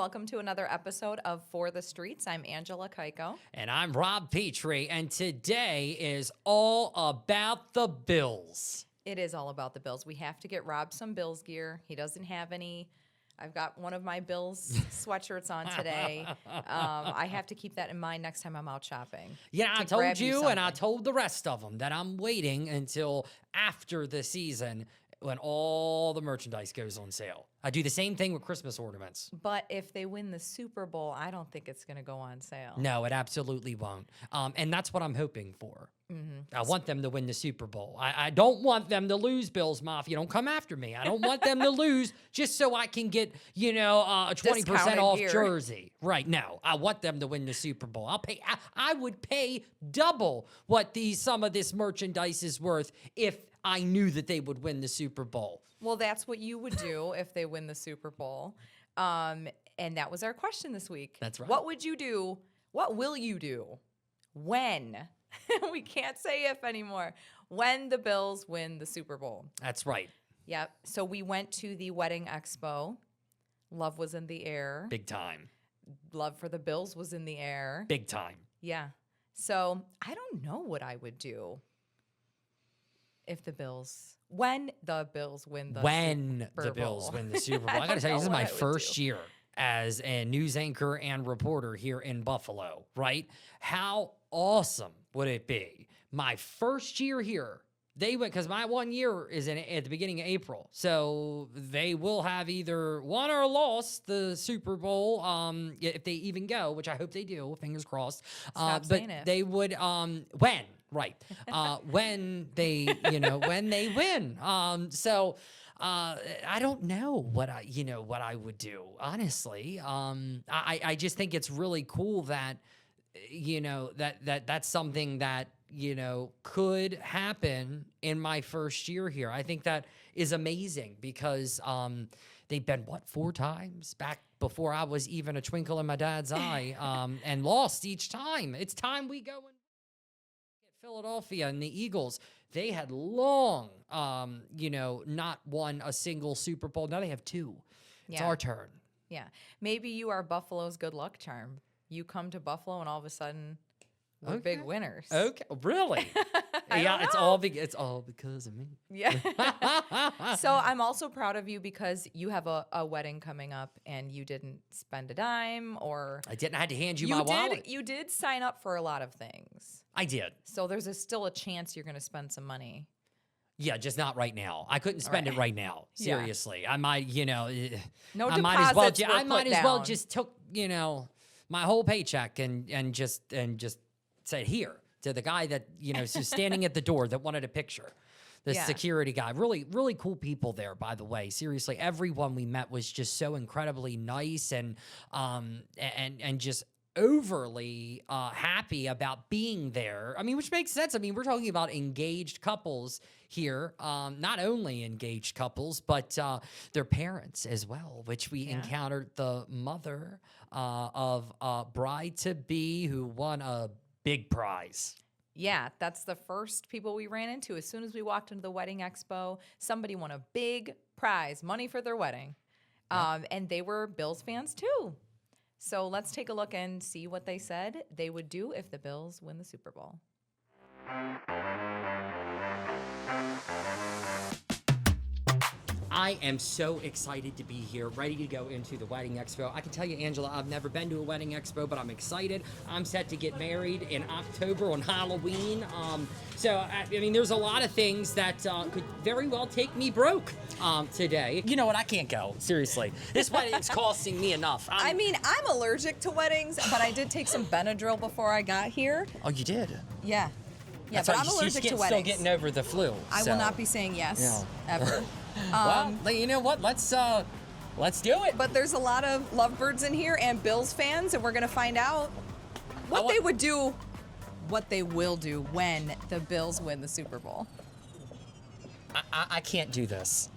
Welcome to another episode of For the Streets. I'm Angela Keiko. And I'm Rob Petree, and today is all about the Bills. It is all about the Bills. We have to get Rob some Bills gear. He doesn't have any. I've got one of my Bills sweatshirts on today. I have to keep that in mind next time I'm out shopping. Yeah, I told you and I told the rest of them that I'm waiting until after the season when all the merchandise goes on sale. I do the same thing with Christmas ornaments. But if they win the Super Bowl, I don't think it's going to go on sale. No, it absolutely won't. And that's what I'm hoping for. Mm-hmm. I want them to win the Super Bowl. I don't want them to lose, Bills Mafia. Don't come after me. I don't want them to lose just so I can get, a 20% off jersey. Right. No, I want them to win the Super Bowl. I would pay double what some of this merchandise is worth if I knew that they would win the Super Bowl. Well, that's what you would do if they win the Super Bowl. And that was our question this week. That's right. What would you do? What will you do? When? We can't say if anymore. When the Bills win the Super Bowl. That's right. Yep. So we went to the Wedding Expo. Love was in the air. Big time. Love for the Bills was in the air. Big time. Yeah. So I don't know what I would do if the Bills... When the Bills win the Super Bowl. Bills win the Super Bowl. I got to tell you, this is my first year as a news anchor and reporter here in Buffalo, right? How awesome would it be? My first year here, they went, because my 1 year is at the beginning of April. So they will have either won or lost the Super Bowl, if they even go, which I hope they do, fingers crossed. Stop saying it. They would, when? Right. When they, when they win. I don't know what I would do, honestly. I just think it's really cool that, that's something that, could happen in my first year here. I think that is amazing because, they've been, 4 times back before I was even a twinkle in my dad's eye, and lost each time. It's time we go and Philadelphia and the Eagles, they had long, not won a single Super Bowl. Now they have 2. It's our turn. Yeah. Maybe you are Buffalo's good luck charm. You come to Buffalo and all of a sudden we're big winners. Okay. Really? Yeah, it's all because of me. Yeah. So I'm also proud of you because you have a wedding coming up and you didn't spend a dime or... I didn't. I had to hand you my wallet. You did sign up for a lot of things. I did. So there's still a chance you're going to spend some money. Yeah, just not right now. I couldn't spend it right now. Seriously. Yeah. I might, no I might as well just took, my whole paycheck and just said here to the guy that, is standing at the door that wanted a picture. The security guy. Really, really cool people there, by the way. Seriously, everyone we met was just so incredibly nice and just overly happy about being there. I mean, which makes sense. I mean, we're talking about engaged couples here. Not only engaged couples, but their parents as well, which we encountered the mother of a bride-to-be who won a big prize. Yeah, that's the first people we ran into. As soon as we walked into the Wedding Expo, somebody won a big prize, money for their wedding. And they were Bills fans too. So let's take a look and see what they said they would do if the Bills win the Super Bowl. I am so excited to be here, ready to go into the Wedding Expo. I can tell you, Angela, I've never been to a Wedding Expo, but I'm excited. I'm set to get married in October on Halloween. I mean, there's a lot of things that could very well take me broke today. You know what? I can't go. Seriously. This wedding's costing me enough. I'm allergic to weddings, but I did take some Benadryl before I got here. Oh, you did? Yeah. Yeah, but I'm allergic to weddings. Still getting over the flu. I will not be saying yes, ever. Well, you know what? Let's do it. But there's a lot of lovebirds in here and Bills fans, and we're going to find out what they would do, what they will do when the Bills win the Super Bowl. I can't do this.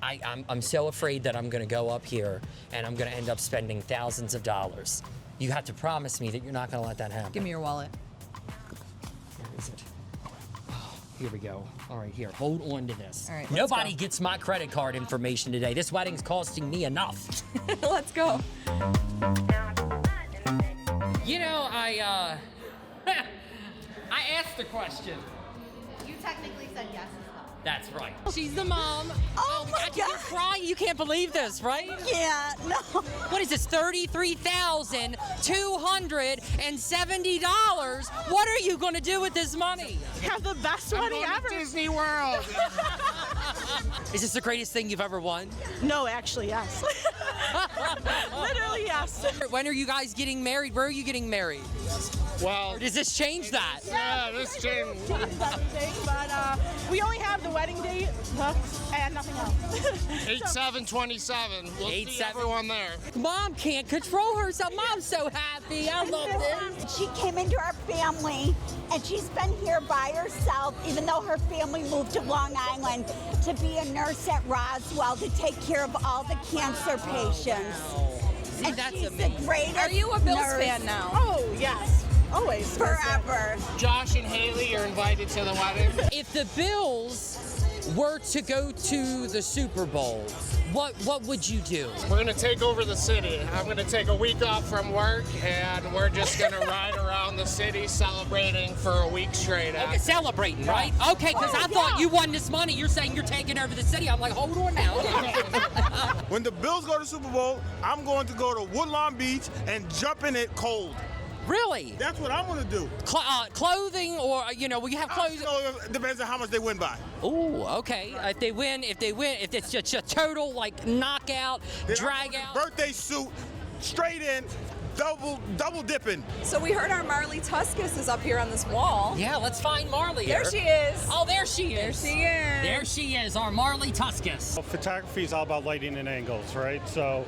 I'm so afraid that I'm going to go up here and I'm going to end up spending thousands of dollars. You have to promise me that you're not going to let that happen. Give me your wallet. Where is it? here we go. All right, here, hold on to this. All right, let's Nobody go. gets my credit card information today. This wedding's costing me enough. Let's go. You know, I asked the question. You technically said yes as well. That's right. She's the mom. Oh my You're God. crying. You can't believe this, right? Yeah, no. What is this? $33,270. What are you going to do with this money? Have the best wedding ever. Disney World. Is this the greatest thing you've ever won? No, actually, yes. Literally, yes. When are you guys getting married? Where are you getting married? Well, Or does this change that? yeah, this changed. Changes everything, but we only have the wedding date and nothing else. 8/7/27. We'll see 8/7. everyone there. Mom can't control herself. Mom's so happy. I love this. She came into our family and she's been here by herself, even though her family moved to Long Island to be a nurse at Roswell to take care of all the cancer patients. See, And that's she's amazing. the greatest Are you a Bills nurse fan now? Oh, yes. Always. forever. Josh and Haley are invited to the wedding. If the Bills were to go to the Super Bowl, what would you do? We're gonna take over the city. I'm gonna take a week off from work, and we're just gonna ride around the city celebrating for a week straight. Okay, celebrating, right? Okay, because I thought you won this money. You're saying you're taking over the city. I'm like, hold on now. When the Bills go to Super Bowl, I'm going to go to Woodlawn Beach and jump in it cold. Really? That's what I'm going to do. Clothing, or we have clothing. It depends on how much they win by. Ooh, okay. If they win, if it's just a total like knockout, Then I'm drag going out. Birthday suit, straight in, double dipping. So we heard our Marley Tuskus is up here on this wall. Yeah, let's find Marley. There here. she is. Oh, there she is. There she is. There she is, our Marley Tuskus. Well, photography is all about lighting and angles, right? So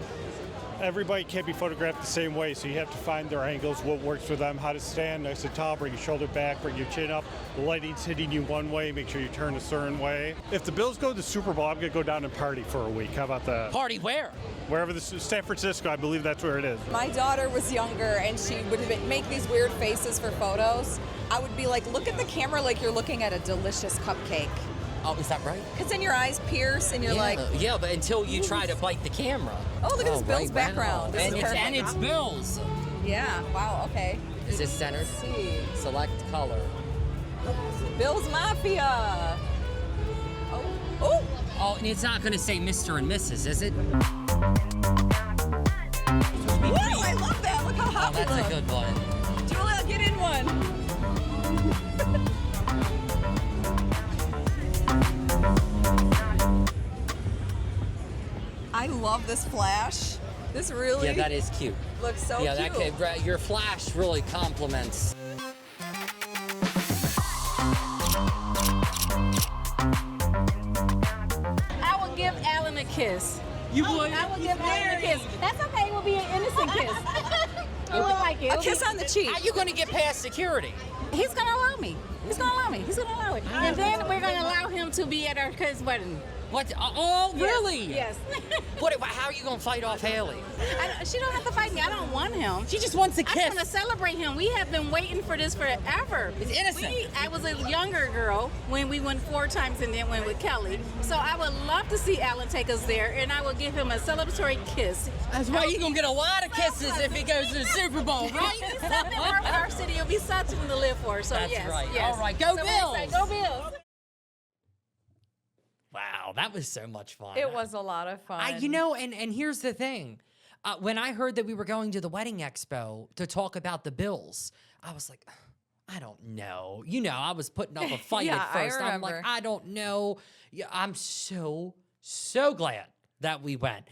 everybody can't be photographed the same way, so you have to find their angles, what works for them, how to stand nice and tall, bring your shoulder back, bring your chin up. The lighting's hitting you one way, make sure you turn a certain way. If the Bills go to the Super Bowl, I'm going to go down and party for a week. How about that? Party where? Wherever San Francisco, I believe that's where it is. My daughter was younger and she would make these weird faces for photos. I would be like, look at the camera like you're looking at a delicious cupcake. Oh, is that right? Because then your eyes pierce and you're like, yeah, but until you try to bite the camera. oh, look at this Bills right, background. This And is it's, perfect. and it's Bills. Yeah, wow, okay. Is this centered? Let's see. Select color. Bills Mafia. Oh, oh. Oh, and it's not going to say Mr. and Mrs., is it? Woo, I love that. Look how Oh, hot that's we a look. good one. Julia, get in one. I love this flash. This really Yeah, that is cute. looks so yeah, cute. your flash really compliments. I will give Alan a kiss. You would? I will give Alan a kiss. That's okay. It will be an innocent kiss. He will like it. A kiss on the cheek. How you going to get past security? He's gonna allow me. He's gonna allow me. He's gonna allow it. And then we're gonna allow him to be at our kid's wedding. What? Oh, really? Yes. How are you going to fight off Haley? She don't have to fight me. I don't want him. She just wants a I kiss. just want to celebrate him. We have been waiting for this forever. It's innocent. I was a younger girl when we went 4 times and then went with Kelly. So I would love to see Alan take us there, and I will give him a celebratory kiss. That's right. You're going to get a lot of kisses if he goes to the Super Bowl, right? It's something for our city. It'll be something to live for. So That's yes, right. yes. All right. Go so Bills. Go Bills. Wow, that was so much fun. It was a lot of fun. And here's the thing. When I heard that we were going to the Wedding Expo to talk about the Bills, I was like, I don't know. I was putting up a fight Yeah, at first. I I'm like, remember. I don't know. Yeah, I'm so glad that we went.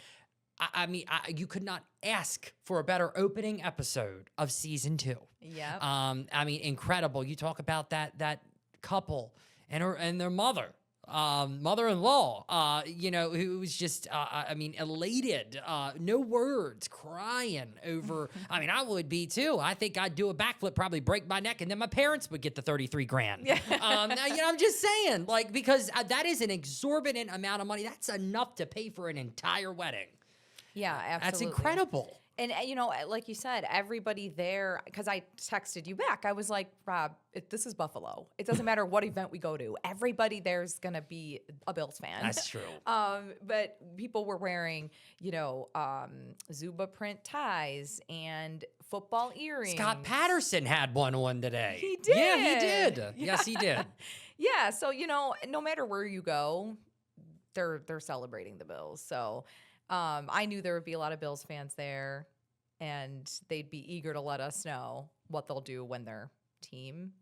I mean, you could not ask for a better opening episode of season 2. Yep. I mean, incredible. You talk about that couple and their mother-in-law, who was just, elated, no words, crying over. I mean, I would be too. I think I'd do a backflip, probably break my neck, and then my parents would get the $33,000. Yeah. I'm just saying, because that is an exorbitant amount of money. That's enough to pay for an entire wedding. Yeah, absolutely. That's incredible. And, like you said, everybody there, because I texted you back, I was like, Rob, this is Buffalo. It doesn't matter what event we go to. Everybody there's going to be a Bills fan. That's true. But people were wearing, Zuba print ties and football earrings. Scott Patterson had one today. He did. Yeah, he did. Yeah. Yes, he did. Yeah, so, no matter where you go, they're celebrating the Bills. So I knew there would be a lot of Bills fans there, and they'd be eager to let us know what they'll do when their team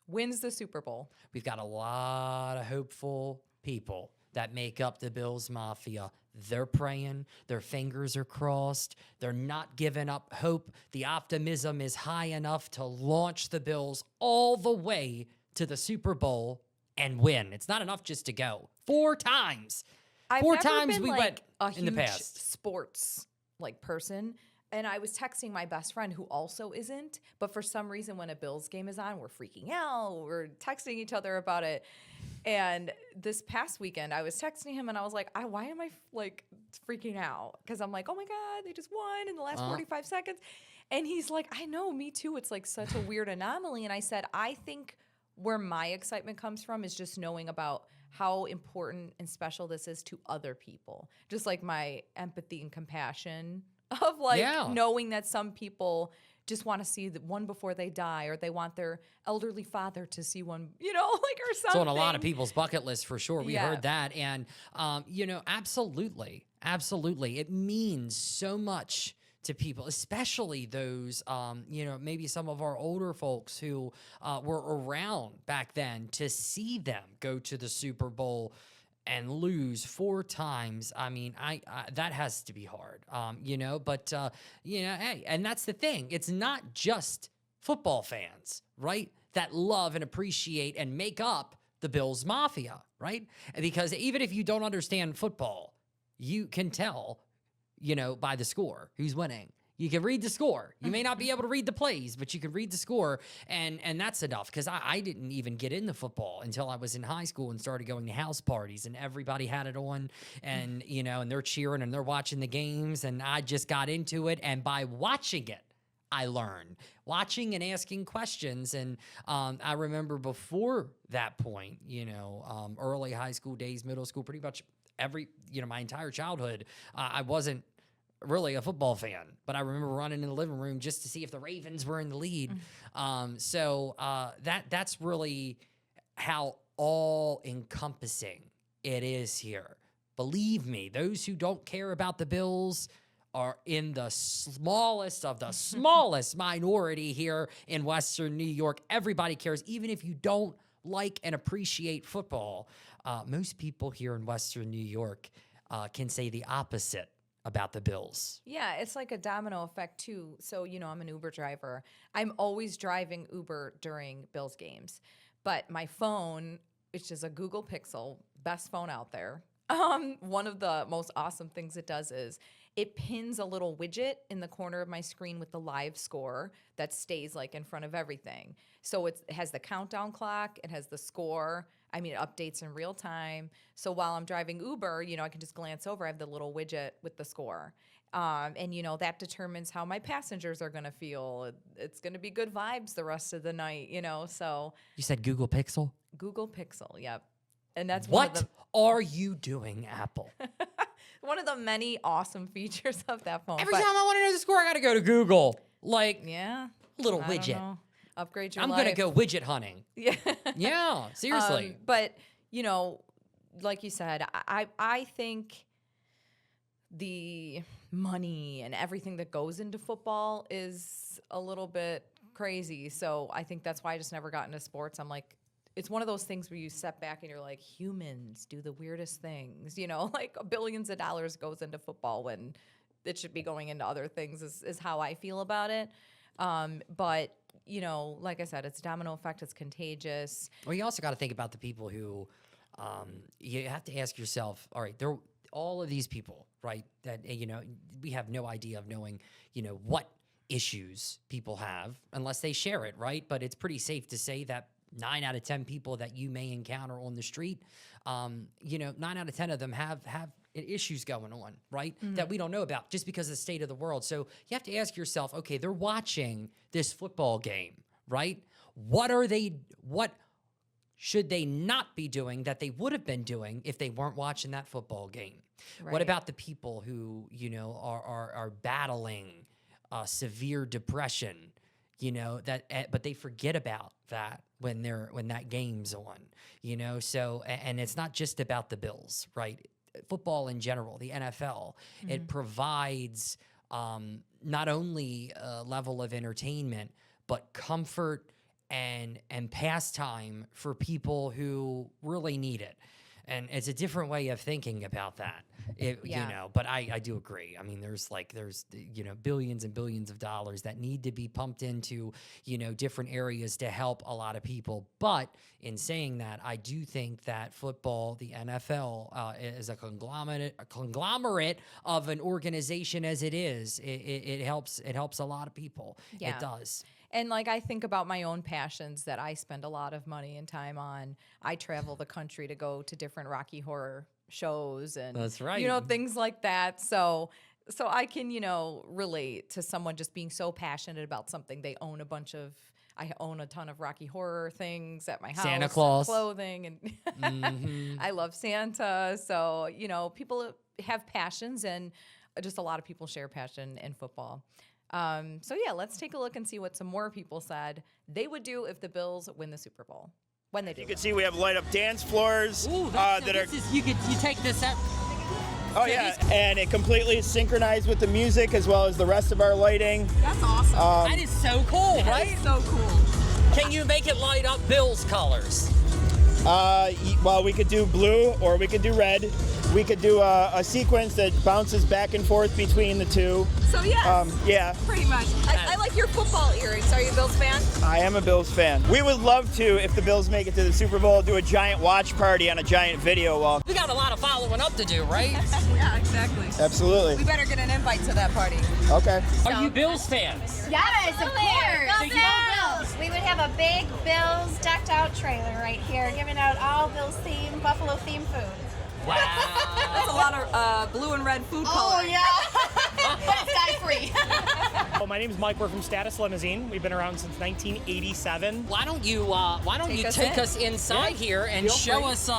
wins the Super Bowl. We've got a lot of hopeful people that make up the Bills Mafia. They're praying. Their fingers are crossed. They're not giving up hope. The optimism is high enough to launch the Bills all the way to the Super Bowl and win. It's not enough just to go. 4 times. I've Four never times been we went a in the huge past. sports person, and I was texting my best friend who also isn't, but for some reason when a Bills game is on, we're freaking out. We're texting each other about it. And this past weekend, I was texting him, and I was like, why am I freaking out? Because I'm like, oh my God, they just won in the last 45 seconds. And he's like, I know, me too. It's like such a weird anomaly. And I said, I think where my excitement comes from is just knowing about how important and special this is to other people. Just like my empathy and compassion of knowing that some people just want to see one before they die, or they want their elderly father to see one, or something. It's on a lot of people's bucket list for sure. We Yeah. heard that. And, absolutely. Absolutely. It means so much to people, especially those, maybe some of our older folks who were around back then, to see them go to the Super Bowl and lose 4 times. I mean, I that has to be hard, but, hey, and that's the thing. It's not just football fans, right, that love and appreciate and make up the Bills Mafia, right? Because even if you don't understand football, you can tell, by the score, who's winning. You can read the score. You may not be able to read the plays, but you can read the score, and that's enough. Because I didn't even get into football until I was in high school and started going to house parties, and everybody had it on, and and they're cheering and they're watching the games, and I just got into it, and by watching it, I learned. Watching and asking questions, and I remember before that point, early high school days, middle school, pretty much my entire childhood, I wasn't really a football fan, but I remember running in the living room just to see if the Ravens were in the lead. So that's really how all-encompassing it is here. Believe me, those who don't care about the Bills are in the smallest of the smallest minority here in Western New York. Everybody cares, even if you don't like and appreciate football. Most people here in Western New York can say the opposite about the Bills. Yeah, it's like a domino effect too. So, I'm an Uber driver. I'm always driving Uber during Bills games. But my phone, which is a Google Pixel, best phone out there. One of the most awesome things it does is it pins a little widget in the corner of my screen with the live score that stays in front of everything. So it has the countdown clock, it has the score. It updates in real time. So while I'm driving Uber, I can just glance over. I have the little widget with the score. And that determines how my passengers are going to feel. It's going to be good vibes the rest of the night, so. You said Google Pixel? Google Pixel, yep. And that's what are you doing, Apple? one of the many awesome features of that phone. Every time I want to know the score, I got to go to Google. Yeah. Little I widget. don't know. Upgrade your I'm life. going to go widget hunting. Yeah. Yeah, seriously. But, like you said, I think the money and everything that goes into football is a little bit crazy. So I think that's why I just never got into sports. I'm like, it's one of those things where you step back and you're like, humans do the weirdest things, billions of dollars goes into football when it should be going into other things is how I feel about it. But, like I said, it's a domino effect. It's contagious. Well, you also got to think about the people who, you have to ask yourself, all right, they're all of these people, right, that, we have no idea of knowing, what issues people have unless they share it, right? But it's pretty safe to say that 9 out of 10 people that you may encounter on the street, 9 out of 10 of them have issues going on, right? That we don't know about just because of the state of the world. So you have to ask yourself, okay, they're watching this football game, right? What should they not be doing that they would have been doing if they weren't watching that football game? Right. What about the people who, are battling severe depression, but they forget about that when that game's on, so, and it's not just about the Bills, right? Football in general, the NFL, it provides not only a level of entertainment, but comfort and pastime for people who really need it. And it's a different way of thinking about that, but I do agree. I mean, there's billions and billions of dollars that need to be pumped into, different areas to help a lot of people. But in saying that, I do think that football, the NFL, is a conglomerate of an organization as it is. It helps a lot of people. Yeah. It does. And I think about my own passions that I spend a lot of money and time on. I travel the country to go to different Rocky Horror shows and that's right. Things like that. So I can, relate to someone just being so passionate about something. I own a ton of Rocky Horror things at my house. Santa Claus. Clothing and I love Santa. So, people have passions and just a lot of people share passion in football. Let's take a look and see what some more people said they would do if the Bills win the Super Bowl. When they do. You can see we have light up dance floors. Ooh, you take this out. Oh yeah, and it completely synchronized with the music as well as the rest of our lighting. That's awesome. That is so cool, right? So cool. Can you make it light up Bills colors? Well, we could do blue or we could do red. We could do a sequence that bounces back and forth between the two. So yeah. Pretty much. I like your football earrings. Are you a Bills fan? I am a Bills fan. We would love to, if the Bills make it to the Super Bowl, do a giant watch party on a giant video wall. We got a lot of following up to do, right? Yeah, exactly. Absolutely. We better get an invite to that party. Okay. Are you Bills fans? Yes, of course. Go Bills! We would have a big Bills decked out trailer right here, giving out all Bills themed, Buffalo themed food. Wow. That's a lot of blue and red food color. Oh, yeah. That's dye-free. Well, my name is Mike. We're from Status Limousine. We've been around since 1987. Why don't you take us inside here and show us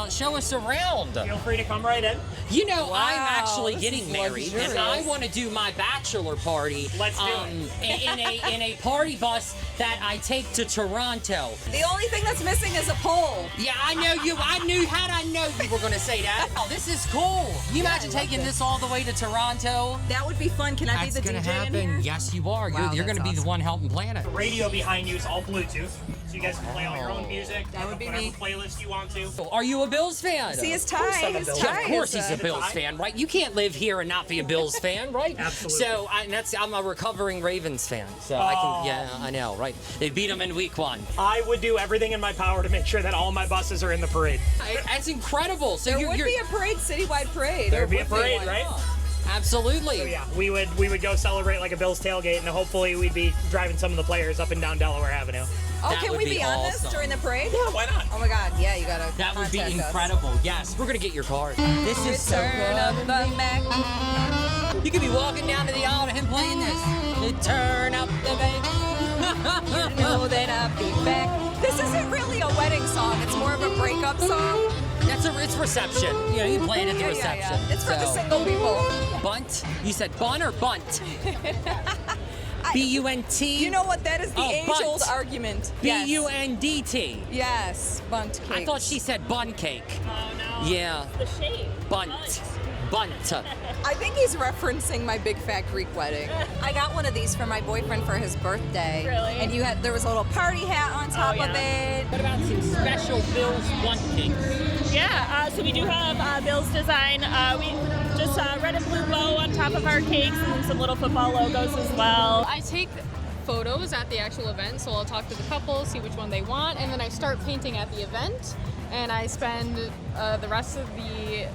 around? Feel free to come right in. Wow, I'm actually getting married, and I want to do my bachelor party. Let's do it. in a party bus that I take to Toronto. The only thing that's missing is a pole. Yeah, I know you. How did I know you were going to say that? Oh, this is cool. Can you imagine taking this all the way to Toronto? That would be fun. Can I be the DJ happen. in here? Yes, you are. Wow, you're going to be the one helping plan it. The radio behind you is all Bluetooth, so you guys can play all your own music. That would be whatever me. Playlist you want to. Are you a Bills fan? See his tie. Of course he's a Bills fan, right? You can't live here and not be a Bills fan, right? Absolutely. So I'm a recovering Ravens fan. So I know, right? They beat them in week 1. I would do everything in my power to make sure that all my buses are in the parade. That's incredible. So there would be a parade, citywide parade. There would be a parade, right? Absolutely. So yeah, we would go celebrate like a Bills tailgate, and hopefully we'd be driving some of the players up and down Delaware Avenue. Oh, can we be on this during the parade? Yeah, why not? Oh my God, yeah, you gotta. That would be incredible. Us. Yes, we're gonna get your card. This is so cool. You could be walking down to the aisle to him playing this. Turn up the bass. You know that I'll be back. This isn't really a wedding song. It's more of a breakup song. It's reception. You play it at the reception. Yeah. It's for the single people. Bunt? You said bun or bunt? B-U-N-T? You know what? That is the age-old bunt. argument. B-U-N-D-T. Yes, bunt cake. I thought she said bun cake. Oh, no. Yeah. The shape. Bunt. I think he's referencing my big fat Greek wedding. I got one of these for my boyfriend for his birthday. Really? And there was a little party hat on top of it. What about some special Bills bunt cakes? Yeah, so we do have Bill's design. We just red and blue bow on top of our cakes and then some little football logos as well. I take photos at the actual event, so I'll talk to the couple, see which one they want, and then I start painting at the event. And I spend the rest of the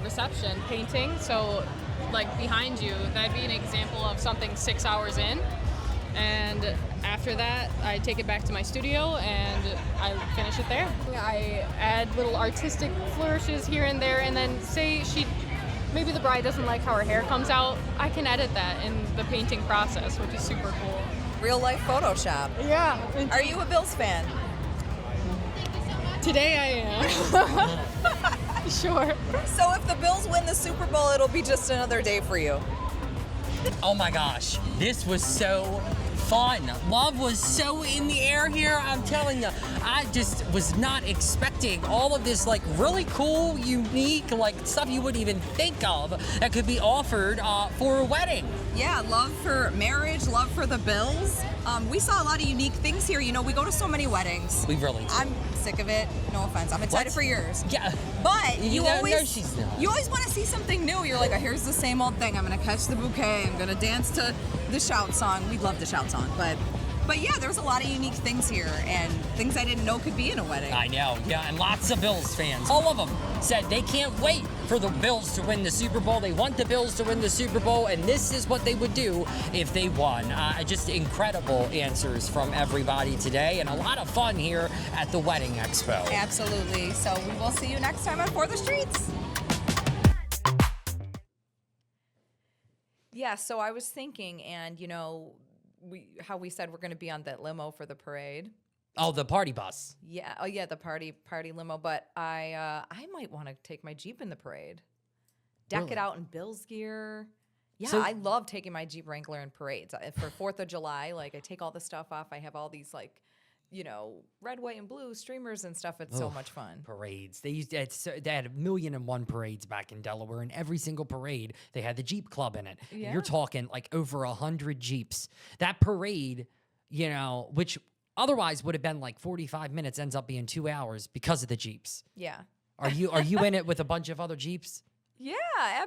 reception painting. So, like behind you, that'd be an example of something 6 hours in. And after that, I take it back to my studio and I finish it there. I add little artistic flourishes here and there, and then say she maybe the bride doesn't like how her hair comes out, I can edit that in the painting process, which is super cool. Real life Photoshop. Yeah. Are you a Bills fan? Today I am. Sure. So if the Bills win the Super Bowl, it'll be just another day for you. Oh my gosh, this was so fun. Love was so in the air here. I'm telling you, I just was not expecting all of this like really cool, unique, like stuff you wouldn't even think of that could be offered for a wedding. Yeah, love for marriage, love for the Bills. We saw a lot of unique things here. You know, we go to so many weddings. We really do. I'm sick of it. No offense. I'm excited for yours. Yeah. But you always no, want to see something new. You're like, oh, here's the same old thing. I'm gonna catch the bouquet. I'm gonna dance to the shout song. We love the shout song, but yeah, there's a lot of unique things here and things I didn't know could be in a wedding. I know, yeah, and lots of Bills fans. All of them said they can't wait for the Bills to win the Super Bowl. They want the Bills to win the Super Bowl, and this is what they would do if they won. Just incredible answers from everybody today, and a lot of fun here at the Wedding Expo. Absolutely. So we will see you next time on For the Streets. Yeah, so I was thinking, and you know, how we said we're going to be on that limo for the parade. Oh, the party bus. Yeah. Oh, yeah, the party limo. But I might want to take my Jeep in the parade, deck it out in Bills gear. Yeah, So- I love taking my Jeep Wrangler in parades for 4th of July. Like, I take all the stuff off. I have all these like, you know, red, white, and blue streamers and stuff. It's so much fun. Parades. They had 1,000,001 parades back in Delaware, and every single parade they had the Jeep Club in it. Yeah. You're talking like over 100 Jeeps. That parade, you know, which otherwise would have been like 45 minutes, ends up being 2 hours because of the Jeeps. Yeah. Are you in it with a bunch of other Jeeps? Yeah,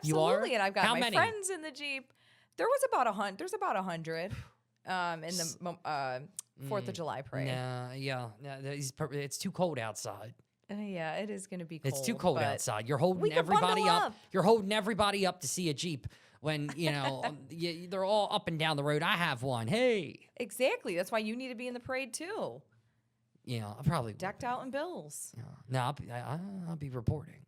You are? absolutely. And I've got How my many? friends in the Jeep. There's about 100 in the 4th of July parade. It's too cold outside. Yeah, it is going to be cold. It's too cold but outside. You're we holding can everybody bundle up. up. You're holding everybody up to see a Jeep when, you know, they're all up and down the road. I have one. Hey. Exactly. That's why you need to be in the parade too. You know, I probably Decked out in Bills. No, I'll be reporting.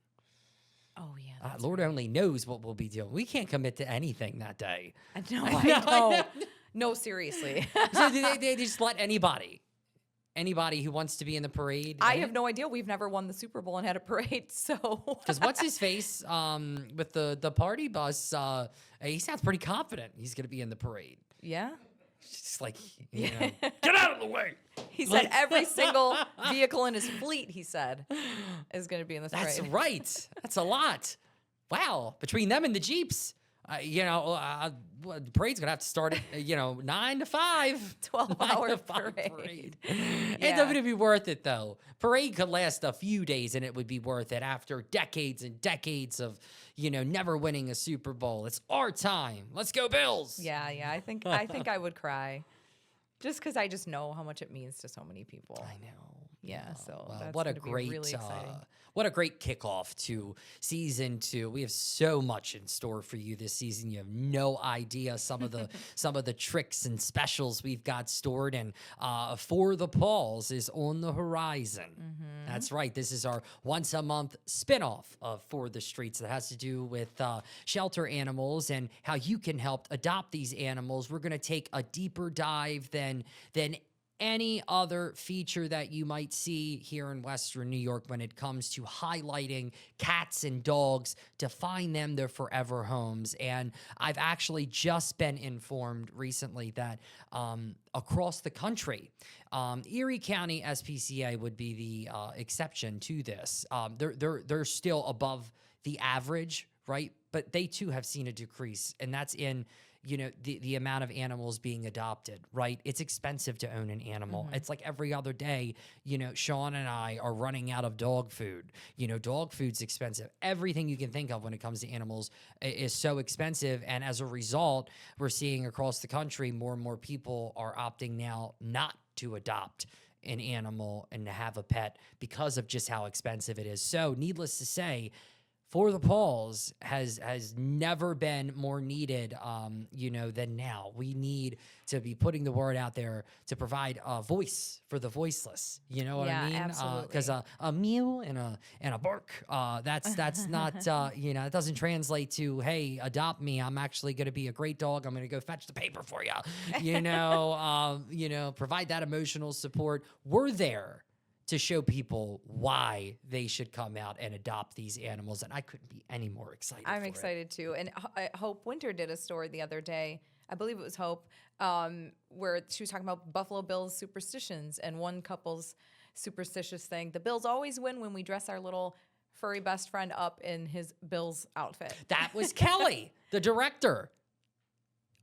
Oh, yeah. Lord only knows what we'll be doing. We can't commit to anything that day. No, I know. No, seriously. So they just let anybody who wants to be in the parade. I have no idea. We've never won the Super Bowl and had a parade, so. Because what's his face with the party bus? He sounds pretty confident he's going to be in the parade. Yeah. Just like, you know, get out of the way. He said every single vehicle in his fleet, he said, is going to be in this parade. That's right. That's a lot. Wow. Between them and the Jeeps, the parade's going to have to start at, 9 to 5. 12-hour parade. It's going to be worth it, though. Parade could last a few days, and it would be worth it after decades and decades of, never winning a Super Bowl. It's our time. Let's go, Bills. Yeah. I think I would cry. Just because I just know how much it means to so many people. I know. Yeah, so Well, that's what a gonna be great, really exciting. what a great kickoff to season 2. We have so much in store for you this season. You have no idea some of the tricks and specials we've got stored. And For the Pauls is on the horizon. Mm-hmm. That's right. This is our once a month spinoff of For the Streets that has to do with shelter animals and how you can help adopt these animals. We're going to take a deeper dive than any other feature that you might see here in Western New York when it comes to highlighting cats and dogs to find them their forever homes. And I've actually just been informed recently that across the country, Erie County SPCA would be the exception to this. They're still above the average, right? But they too have seen a decrease, and that's in the amount of animals being adopted, right? It's expensive to own an animal. Mm-hmm. It's like every other day, Sean and I are running out of dog food. Dog food's expensive. Everything you can think of when it comes to animals is so expensive. And as a result, we're seeing across the country, more and more people are opting now not to adopt an animal and to have a pet because of just how expensive it is. So needless to say, For the Paws has never been more needed, than now. We need to be putting the word out there to provide a voice for the voiceless. You know what I mean? Absolutely. Because a mew and a bark, that's not it doesn't translate to, hey, adopt me. I'm actually going to be a great dog. I'm going to go fetch the paper for you. Provide that emotional support. We're there to show people why they should come out and adopt these animals. And I couldn't be any more excited. I'm excited too. And Hope Winter did a story the other day. I believe it was Hope, where she was talking about Buffalo Bills superstitions, and one couple's superstitious thing. The Bills always win when we dress our little furry best friend up in his Bills outfit. That was Kelly, the director.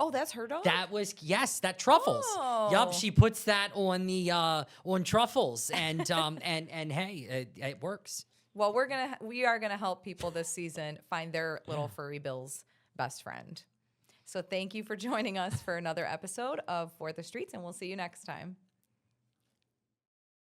Oh, that's her dog? That was, yes, that Truffles. Oh. Yup, she puts that on the on Truffles, and hey, it works. Well, we are gonna help people this season find their little furry Bill's best friend. So thank you for joining us for another episode of For the Streets, and we'll see you next time.